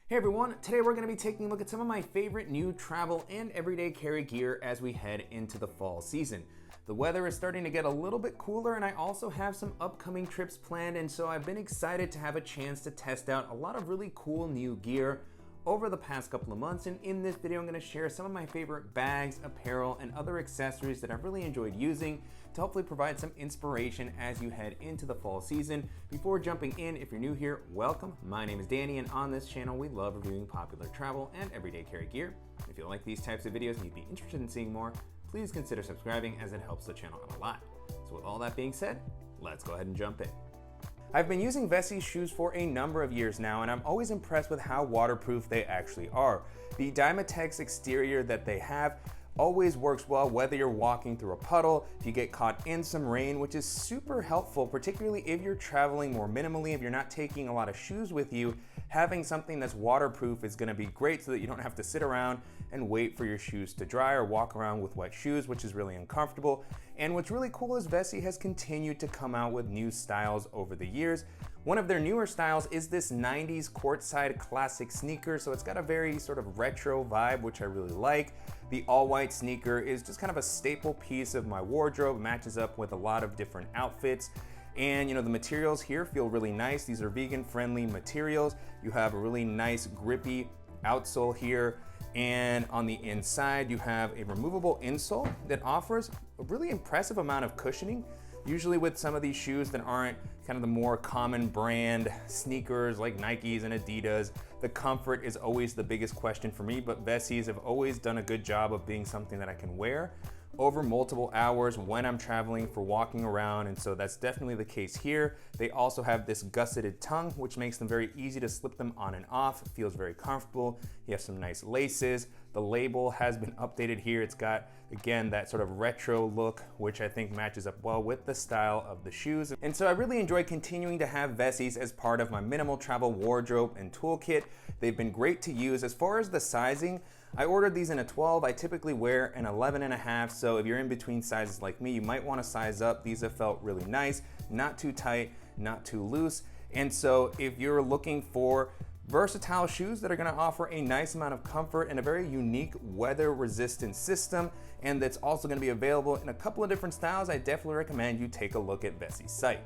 Hey everyone, today we're going to be taking a look at some of my favorite new travel and everyday carry gear as we head into the fall season. The weather is starting to get a little bit cooler and I also have some upcoming trips planned, and so I've been excited to have a chance to test out a lot of really cool new gear over the past couple of months. And in this video I'm going to share some of my favorite bags, apparel, and other accessories that I've really enjoyed using to hopefully provide some inspiration as you head into the fall season. Before jumping in, if you're new here, welcome. My name is Danny, and on this channel we love reviewing popular travel and everyday carry gear. If you like these types of videos and you'd be interested in seeing more, please consider subscribing as it helps the channel out a lot. So with all that being said, let's go ahead and jump in. I've been using Vessi shoes for a number of years now, and I'm always impressed with how waterproof they actually are. The Nomatic exterior that they have always works well whether you're walking through a puddle, if you get caught in some rain, which is super helpful, particularly if you're traveling more minimally, if you're not taking a lot of shoes with you. Having something that's waterproof is going to be great so that you don't have to sit around and wait for your shoes to dry or walk around with wet shoes, which is really uncomfortable. And what's really cool is Vessi has continued to come out with new styles over the years. One of their newer styles is this 90s Courtside classic sneaker, so it's got a very sort of retro vibe, which I really like. The all-white sneaker is just kind of a staple piece of my wardrobe, matches up with a lot of different outfits. And the materials here feel really nice. These are vegan-friendly materials. You have a really nice grippy outsole here, and on the inside you have a removable insole that offers a really impressive amount of cushioning. Usually with some of these shoes that aren't kind of the more common brand sneakers like Nikes and Adidas, the comfort is always the biggest question for me, but Vessis have always done a good job of being something that I can wear over multiple hours when I'm traveling for walking around, and so that's definitely the case here. They also have this gusseted tongue, which makes them very easy to slip them on and off. It feels very comfortable. You have some nice laces. The label has been updated here. It's got, again, that sort of retro look, which I think matches up well with the style of the shoes. And so I really enjoy continuing to have Vessis as part of my minimal travel wardrobe and toolkit. They've been great to use. As far as the sizing, I ordered these in a 12. I typically wear an 11.5, so if you're in between sizes like me, you might want to size up. These have felt really nice, not too tight, not too loose. And so if you're looking for versatile shoes that are going to offer a nice amount of comfort and a very unique weather resistant system, and that's also going to be available in a couple of different styles, I definitely recommend you take a look at Vessi's site.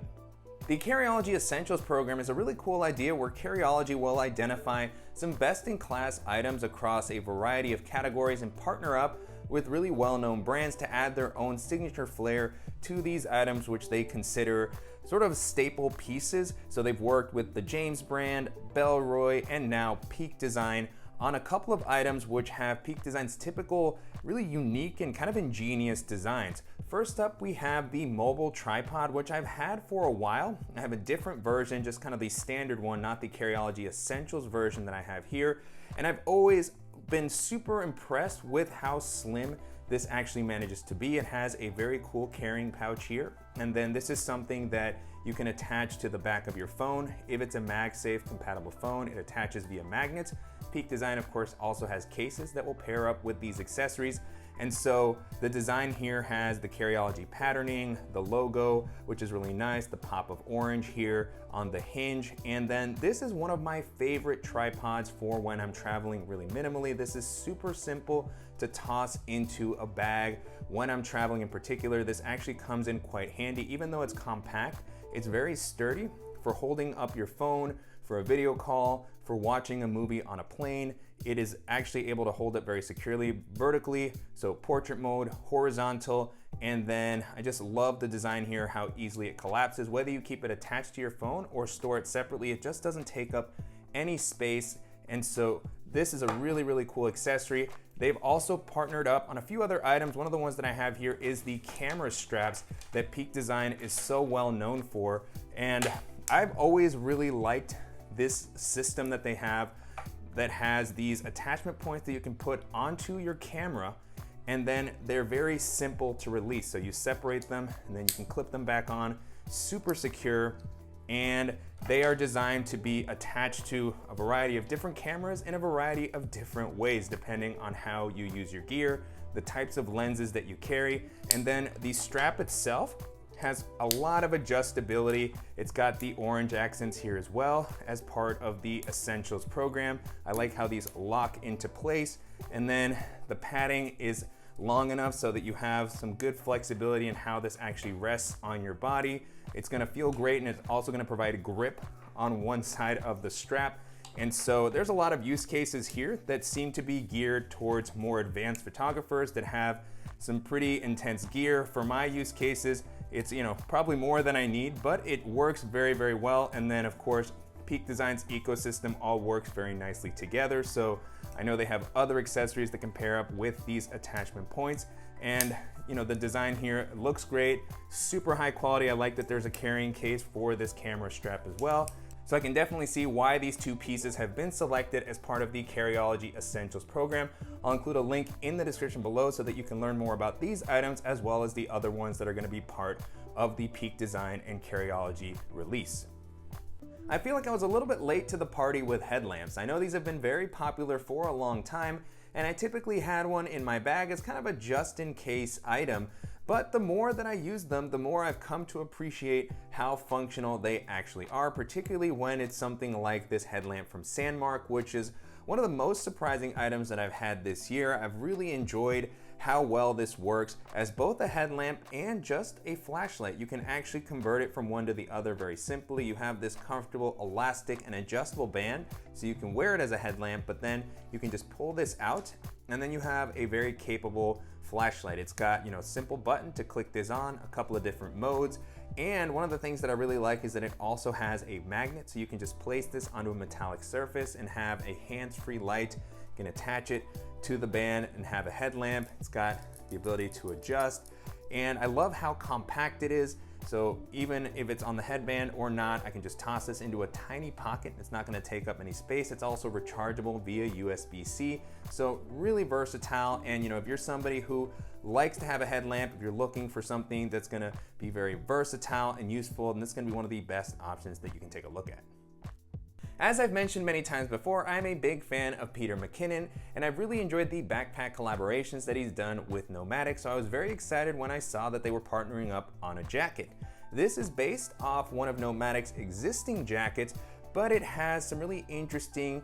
The Carryology Essentials program is a really cool idea where Carryology will identify some best-in-class items across a variety of categories and partner up with really well-known brands to add their own signature flair to these items, which they consider sort of staple pieces. So they've worked with the James brand, Bellroy, and now Peak Design on a couple of items which have Peak Design's typical, really unique and kind of ingenious designs. First up, we have the mobile tripod, which I've had for a while. I have a different version, just kind of the standard one, not the Carryology Essentials version that I have here. And I've always been super impressed with how slim this actually manages to be. It has a very cool carrying pouch here. And then this is something that you can attach to the back of your phone. If it's a MagSafe compatible phone, it attaches via magnets. Peak Design, of course, also has cases that will pair up with these accessories. And so the design here has the Carryology patterning, the logo, which is really nice, the pop of orange here on the hinge. And then this is one of my favorite tripods for when I'm traveling really minimally. This is super simple to toss into a bag when I'm traveling in particular. This actually comes in quite handy. Even though it's compact, it's very sturdy for holding up your phone, for a video call, for watching a movie on a plane. It is actually able to hold it very securely vertically, so portrait mode, horizontal, and then I just love the design here, how easily it collapses. Whether you keep it attached to your phone or store it separately, it just doesn't take up any space. And so this is a really, really cool accessory. They've also partnered up on a few other items. One of the ones that I have here is the camera straps that Peak Design is so well known for. And I've always really liked this system that they have that has these attachment points that you can put onto your camera, and then they're very simple to release. So you separate them and then you can clip them back on, super secure. And they are designed to be attached to a variety of different cameras in a variety of different ways, depending on how you use your gear, the types of lenses that you carry. And then the strap itself has a lot of adjustability. It's got the orange accents here as well as part of the Essentials program. I like how these lock into place, and then the padding is long enough so that you have some good flexibility in how this actually rests on your body. It's gonna feel great, and it's also gonna provide a grip on one side of the strap. And so there's a lot of use cases here that seem to be geared towards more advanced photographers that have some pretty intense gear. For my use cases, it's, you know, probably more than I need, but it works very, very well. And then of course, Peak Design's ecosystem all works very nicely together. So I know they have other accessories that can pair up with these attachment points. And you know, the design here looks great, super high quality. I like that there's a carrying case for this camera strap as well. So I can definitely see why these two pieces have been selected as part of the Carryology Essentials program. I'll include a link in the description below so that you can learn more about these items as well as the other ones that are going to be part of the Peak Design and Carryology release. I feel like I was a little bit late to the party with headlamps. I know these have been very popular for a long time, and I typically had one in my bag as kind of a just-in-case item. But the more that I use them, the more I've come to appreciate how functional they actually are, particularly when it's something like this headlamp from Sandmarc, which is one of the most surprising items that I've had this year. I've really enjoyed how well this works as both a headlamp and just a flashlight. You can actually convert it from one to the other very simply. You have this comfortable elastic and adjustable band, so you can wear it as a headlamp, but then you can just pull this out, and then you have a very capable flashlight. It's got, you know, a simple button to click this on, a couple of different modes, and one of the things that I really like is that it also has a magnet, so you can just place this onto a metallic surface and have a hands-free light. You can attach it to the band and have a headlamp. It's got the ability to adjust, and I love how compact it is. So even if it's on the headband or not, I can just toss this into a tiny pocket. It's not going to take up any space. It's also rechargeable via USB-C. So really versatile. And you know, if you're somebody who likes to have a headlamp, if you're looking for something that's going to be very versatile and useful, then this is going to be one of the best options that you can take a look at. As I've mentioned many times before, I'm a big fan of Peter McKinnon, and I've really enjoyed the backpack collaborations that he's done with Nomatic, so I was very excited when I saw that they were partnering up on a jacket. This is based off one of Nomatic's existing jackets, but it has some really interesting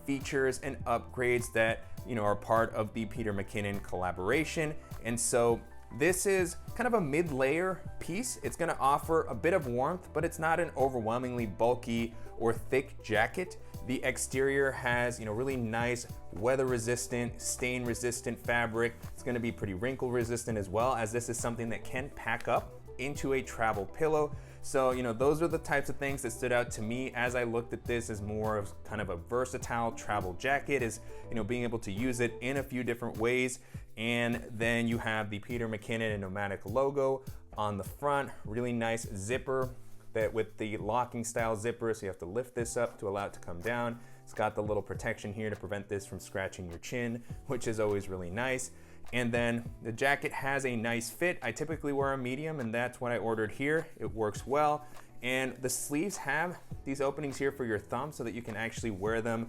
features and upgrades that, you know, are part of the Peter McKinnon collaboration. And so this is kind of a mid-layer piece. It's gonna offer a bit of warmth, but it's not an overwhelmingly bulky or thick jacket. The exterior has, you know, really nice weather-resistant, stain-resistant fabric. It's gonna be pretty wrinkle-resistant as well, as this is something that can pack up into a travel pillow. So, you know, those are the types of things that stood out to me as I looked at this as more of kind of a versatile travel jacket, is, you know, being able to use it in a few different ways. And then you have the Peter McKinnon and Nomatic logo on the front, really nice zipper that with the locking style zipper, so you have to lift this up to allow it to come down. It's got the little protection here to prevent this from scratching your chin, which is always really nice. And then the jacket has a nice fit. I typically wear a medium, and that's what I ordered here. It works well. And the sleeves have these openings here for your thumb so that you can actually wear them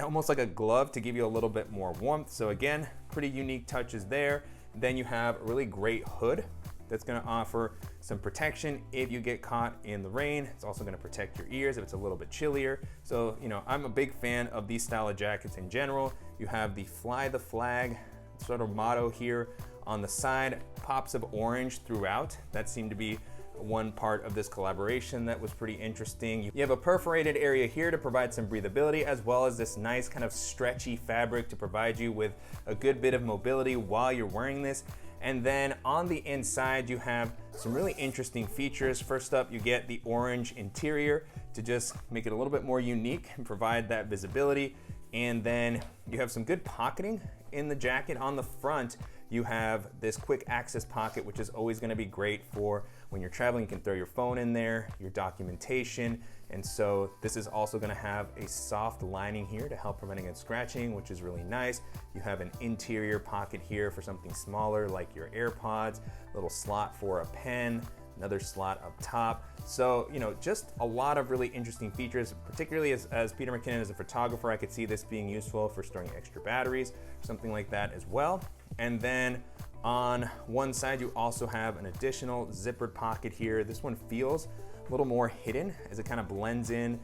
almost like a glove to give you a little bit more warmth. So again, pretty unique touches there. Then you have a really great hood that's gonna offer some protection if you get caught in the rain. It's also gonna protect your ears if it's a little bit chillier. So, you know, I'm a big fan of these style of jackets in general. You have the Fly the Flag sort of motto here on the side, pops of orange throughout. That seemed to be one part of this collaboration that was pretty interesting. You have a perforated area here to provide some breathability, as well as this nice kind of stretchy fabric to provide you with a good bit of mobility while you're wearing this. And then on the inside, you have some really interesting features. First up, you get the orange interior to just make it a little bit more unique and provide that visibility. And then you have some good pocketing in the jacket. On the front, you have this quick access pocket, which is always going to be great for when you're traveling. You can throw your phone in there, your documentation. And so this is also going to have a soft lining here to help prevent against scratching, which is really nice. You have an interior pocket here for something smaller like your AirPods, a little slot for a pen, another slot up top. So, you know, just a lot of really interesting features, particularly as Peter McKinnon is a photographer. I could see this being useful for storing extra batteries, something like that as well. And then On one side, you also have an additional zippered pocket here. This one feels a little more hidden as it kind of blends in.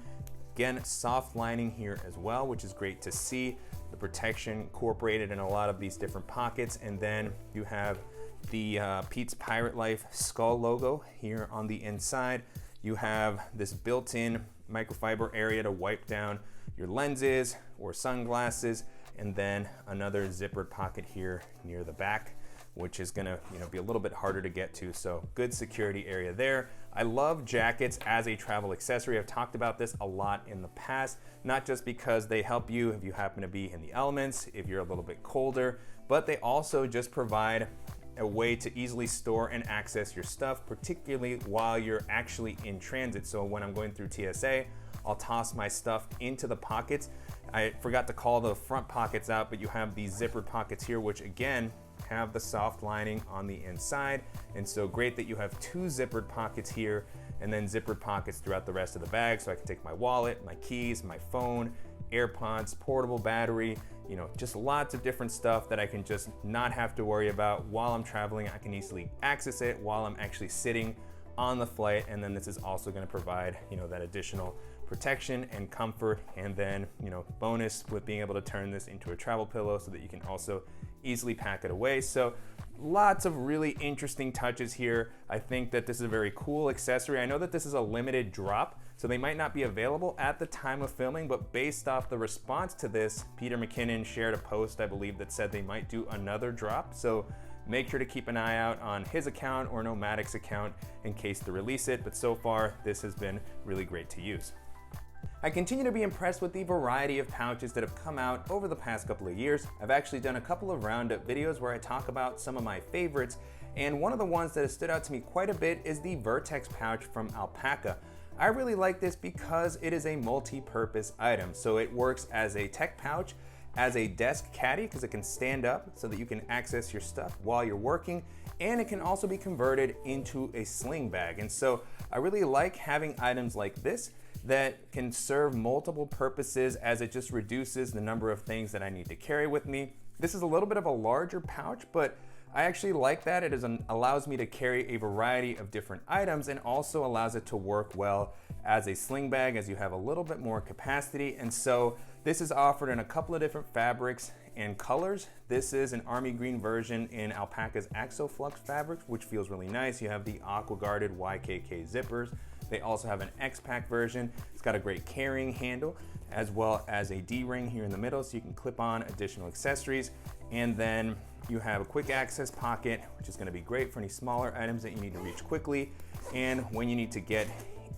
Again, soft lining here as well, which is great to see. The protection incorporated in a lot of these different pockets. And then you have the Pete's Pirate Life skull logo here on the inside. You have this built-in microfiber area to wipe down your lenses or sunglasses, and then another zippered pocket here near the back, which is gonna be a little bit harder to get to, so good security area there. I love jackets as a travel accessory. I've talked about this a lot in the past, not just because they help you if you happen to be in the elements, if you're a little bit colder, but they also just provide a way to easily store and access your stuff, particularly while you're actually in transit. So when I'm going through TSA, I'll toss my stuff into the pockets. I forgot to call the front pockets out, but you have these zippered pockets here, which again, have the soft lining on the inside. And so great that you have two zippered pockets here and then zippered pockets throughout the rest of the bag. So I can take my wallet, my keys, my phone, AirPods, portable battery, just lots of different stuff that I can just not have to worry about while I'm traveling. I can easily access it while I'm actually sitting on the flight. And then this is also going to provide, that additional protection and comfort. And then, bonus with being able to turn this into a travel pillow so that you can also easily pack it away. So lots of really interesting touches here. I think that this is a very cool accessory. I know that this is a limited drop, so they might not be available at the time of filming, but based off the response to this, Peter McKinnon shared a post, I believe, that said they might do another drop. So make sure to keep an eye out on his account or Nomatic's account in case to release it. But so far, this has been really great to use. I continue to be impressed with the variety of pouches that have come out over the past couple of years. I've actually done a couple of roundup videos where I talk about some of my favorites, and one of the ones that has stood out to me quite a bit is the Vertex pouch from Alpaka. I really like this because it is a multi-purpose item. So it works as a tech pouch, as a desk caddy because it can stand up so that you can access your stuff while you're working, and it can also be converted into a sling bag. And so I really like having items like this that can serve multiple purposes as it just reduces the number of things that I need to carry with me. This is a little bit of a larger pouch, but I actually like that. It allows me to carry a variety of different items and also allows it to work well as a sling bag as you have a little bit more capacity. And so this is offered in a couple of different fabrics and colors. This is an army green version in Alpaka's Axoflux fabric, which feels really nice. You have the aqua guarded YKK zippers. They also have an X-Pack version. It's got a great carrying handle as well as a D-ring here in the middle so you can clip on additional accessories. And then you have a quick access pocket, which is going to be great for any smaller items that you need to reach quickly. And when you need to get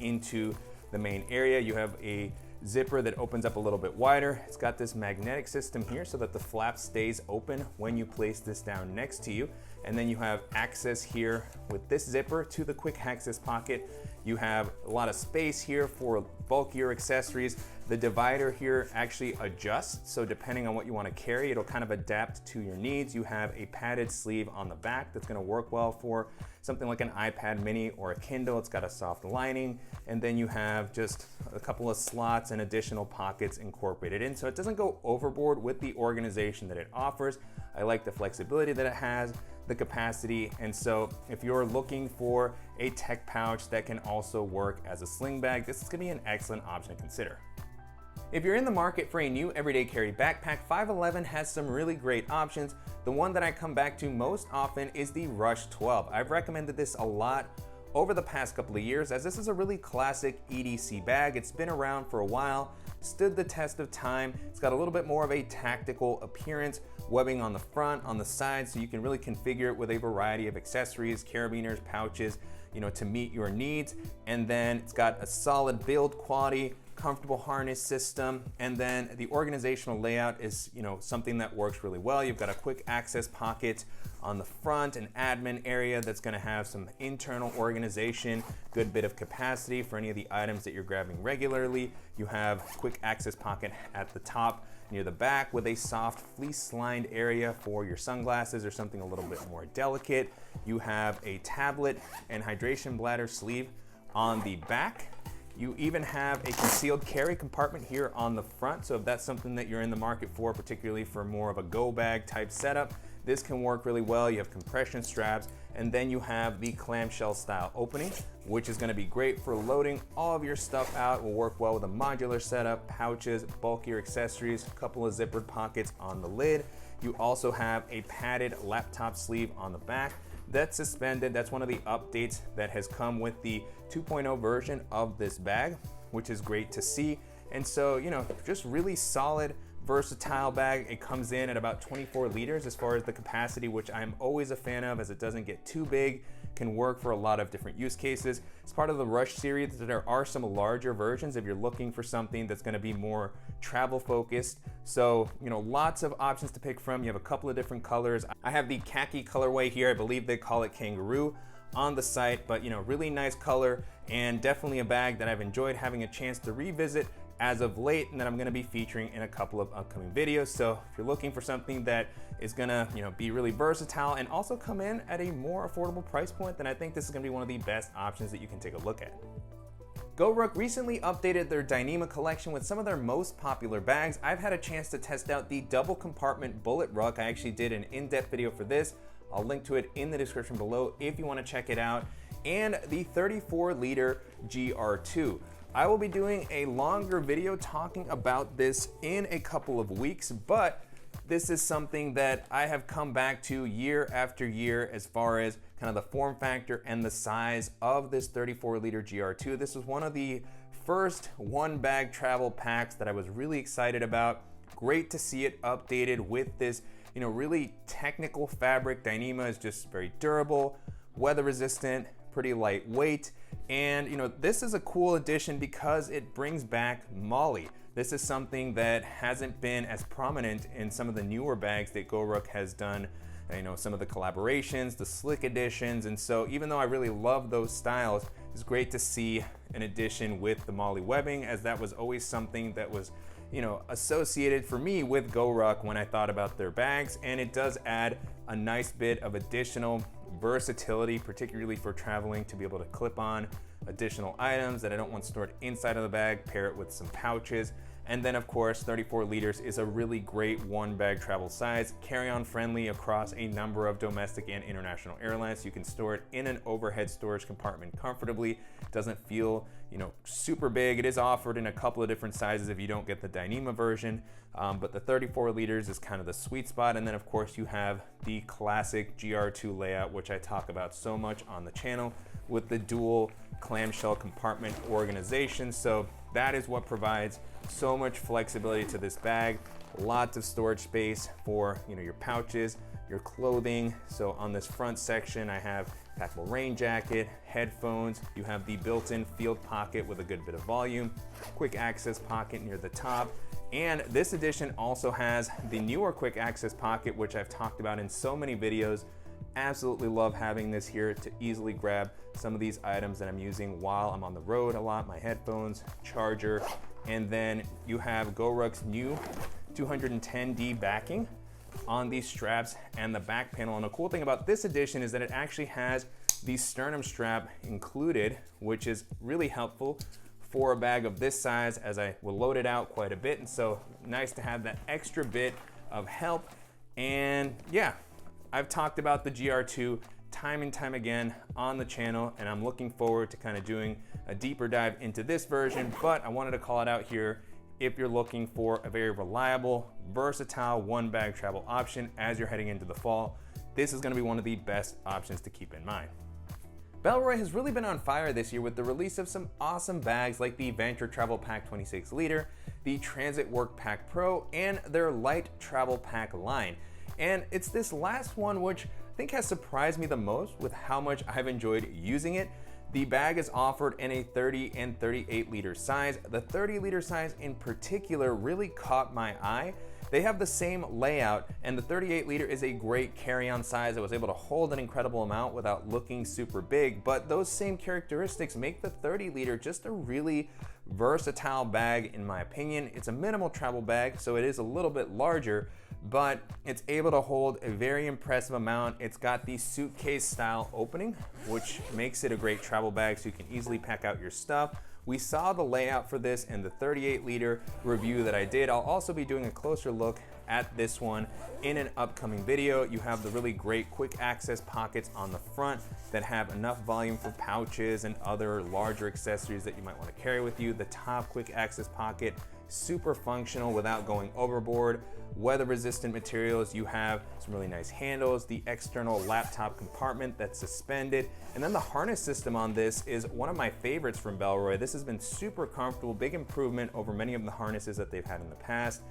into the main area, you have a zipper that opens up a little bit wider. It's got this magnetic system here so that the flap stays open when you place this down next to you. And then you have access here with this zipper to the quick access pocket. You have a lot of space here for bulkier accessories. The divider here actually adjusts, so depending on what you want to carry, it'll kind of adapt to your needs. You have a padded sleeve on the back that's going to work well for something like an iPad mini or a Kindle. It's got a soft lining, and then you have just a couple of slots and additional pockets incorporated in, so it doesn't go overboard with the organization that it offers. I like the flexibility that it has, the capacity, and so if you're looking for a tech pouch that can also work as a sling bag, this is going to be an excellent option to consider. If you're in the market for a new everyday carry backpack, 511 has some really great options. The one that I come back to most often is the Rush 12. I've recommended this a lot over the past couple of years as this is a really classic EDC bag. It's been around for a while, stood the test of time. It's got a little bit more of a tactical appearance, webbing on the front, on the side, so you can really configure it with a variety of accessories, carabiners, pouches, to meet your needs. And then it's got a solid build quality, comfortable harness system, and then the organizational layout is something that works really well. You've got a quick access pocket on the front, an admin area that's going to have some internal organization, good bit of capacity for any of the items that you're grabbing regularly. You have a quick access pocket at the top near the back with a soft fleece lined area for your sunglasses or something a little bit more delicate. You have a tablet and hydration bladder sleeve on the back. You even have a concealed carry compartment here on the front, so if that's something that you're in the market for, particularly for more of a go bag type setup, this can work really well. You have compression straps, and then you have the clamshell style opening, which is gonna be great for loading all of your stuff out. It will work well with a modular setup, pouches, bulkier accessories, a couple of zippered pockets on the lid. You also have a padded laptop sleeve on the back that's suspended. That's one of the updates that has come with the 2.0 version of this bag, which is great to see. And so, you know, just really solid, versatile bag. It comes in at about 24 liters as far as the capacity, which I'm always a fan of, as it doesn't get too big, can work for a lot of different use cases. It's part of the Rush series. There are some larger versions if you're looking for something that's gonna be more travel focused. So, you know, lots of options to pick from. You have a couple of different colors. I have the khaki colorway here. I believe they call it kangaroo on the site, but you know, really nice color, and definitely a bag that I've enjoyed having a chance to revisit as of late, and that I'm gonna be featuring in a couple of upcoming videos. So if you're looking for something that is gonna, you know, be really versatile and also come in at a more affordable price point, then I think this is gonna be one of the best options that you can take a look at. Goruck recently updated their Dyneema collection with some of their most popular bags. I've had a chance to test out the double compartment bullet ruck. I actually did an in-depth video for this. I'll link to it in the description below if you want to check it out. And the 34 liter GR2. I will be doing a longer video talking about this in a couple of weeks, but this is something that I have come back to year after year as far as kind of the form factor and the size of this 34 liter GR2. This was one of the first one bag travel packs that I was really excited about. Great to see it updated with this, you know, really technical fabric. Dyneema is just very durable, weather resistant, pretty lightweight. And you know, this is a cool addition because it brings back MOLLE. This is something that hasn't been as prominent in some of the newer bags that Goruck has done. You know, some of the collaborations, the slick editions. And so even though I really love those styles, it's great to see an addition with the MOLLE webbing, as that was always something that was, you know, associated for me with Goruck when I thought about their bags. And it does add a nice bit of additional versatility, particularly for traveling, to be able to clip on additional items that I don't want stored inside of the bag, pair it with some pouches. And then of course, 34 liters is a really great one bag travel size, carry-on friendly across a number of domestic and international airlines. You can store it in an overhead storage compartment comfortably. It doesn't feel, you know, super big. It is offered in a couple of different sizes if you don't get the Dyneema version, but the 34 liters is kind of the sweet spot. And then of course you have the classic GR2 layout, which I talk about so much on the channel, with the dual clamshell compartment organization. So that is what provides so much flexibility to this bag. Lots of storage space for, you know, your pouches, your clothing. So on this front section, I have packable rain jacket, headphones. You have the built-in field pocket with a good bit of volume, quick access pocket near the top. And this edition also has the newer quick access pocket, which I've talked about in so many videos. Absolutely love having this here to easily grab some of these items that I'm using while I'm on the road a lot, my headphones, charger, and then you have Goruck's new 210D backing on these straps and the back panel. And the cool thing about this edition is that it actually has the sternum strap included, which is really helpful for a bag of this size, as I will load it out quite a bit. And so nice to have that extra bit of help. And yeah, I've talked about the GR2 time and time again on the channel, and I'm looking forward to kind of doing a deeper dive into this version, but I wanted to call it out here if you're looking for a very reliable, versatile one bag travel option as you're heading into the fall. This is gonna be one of the best options to keep in mind. Bellroy has really been on fire this year with the release of some awesome bags like the Venture Travel Pack 26 liter, the Transit Work Pack Pro, and their Lite Travel Pack line. And it's this last one which I think has surprised me the most with how much I've enjoyed using it. The bag is offered in a 30 and 38 liter size. The 30 liter size in particular really caught my eye. They have the same layout, and the 38 liter is a great carry-on size that was able to hold an incredible amount without looking super big, but those same characteristics make the 30 liter just a really versatile bag in my opinion. It's a minimal travel bag, so it is a little bit larger, but it's able to hold a very impressive amount. It's got the suitcase style opening, which makes it a great travel bag so you can easily pack out your stuff We saw the layout for this in the 38-liter review that I did. I'll also be doing a closer look at this one in an upcoming video. You have the really great quick access pockets on the front that have enough volume for pouches and other larger accessories that you might want to carry with you. The top quick access pocket, super functional without going overboard. Weather resistant materials, you have some really nice handles, the external laptop compartment that's suspended, and then the harness system on this is one of my favorites from Bellroy. This has been super comfortable, big improvement over many of the harnesses that they've had in the past.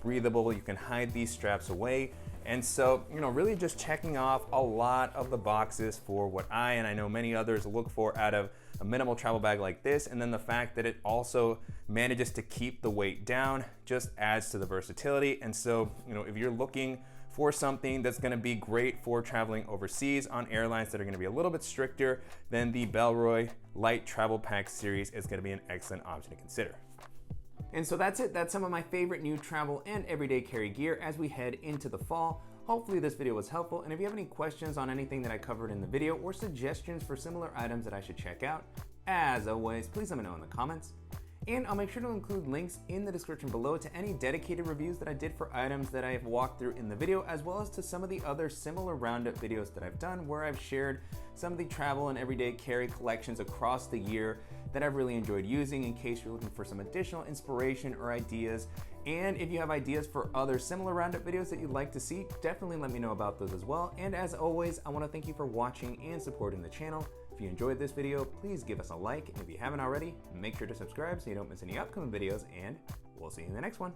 Breathable, you can hide these straps away. And so, really just checking off a lot of the boxes for what I know many others look for out of a minimal travel bag like this. And then the fact that it also manages to keep the weight down just adds to the versatility. And so, if you're looking for something that's gonna be great for traveling overseas on airlines that are gonna be a little bit stricter, then the Bellroy Lite Travel Pack series is gonna be an excellent option to consider. And so that's it. That's some of my favorite new travel and everyday carry gear as we head into the fall. Hopefully this video was helpful, and if you have any questions on anything that I covered in the video or suggestions for similar items that I should check out, as always, please let me know in the comments. And I'll make sure to include links in the description below to any dedicated reviews that I did for items that I have walked through in the video, as well as to some of the other similar roundup videos that I've done where I've shared some of the travel and everyday carry collections across the year that I've really enjoyed using, in case you're looking for some additional inspiration or ideas. And if you have ideas for other similar roundup videos that you'd like to see, definitely let me know about those as well. And as always, I want to thank you for watching and supporting the channel. If you enjoyed this video, please give us a like, and if you haven't already, make sure to subscribe so you don't miss any upcoming videos, and we'll see you in the next one.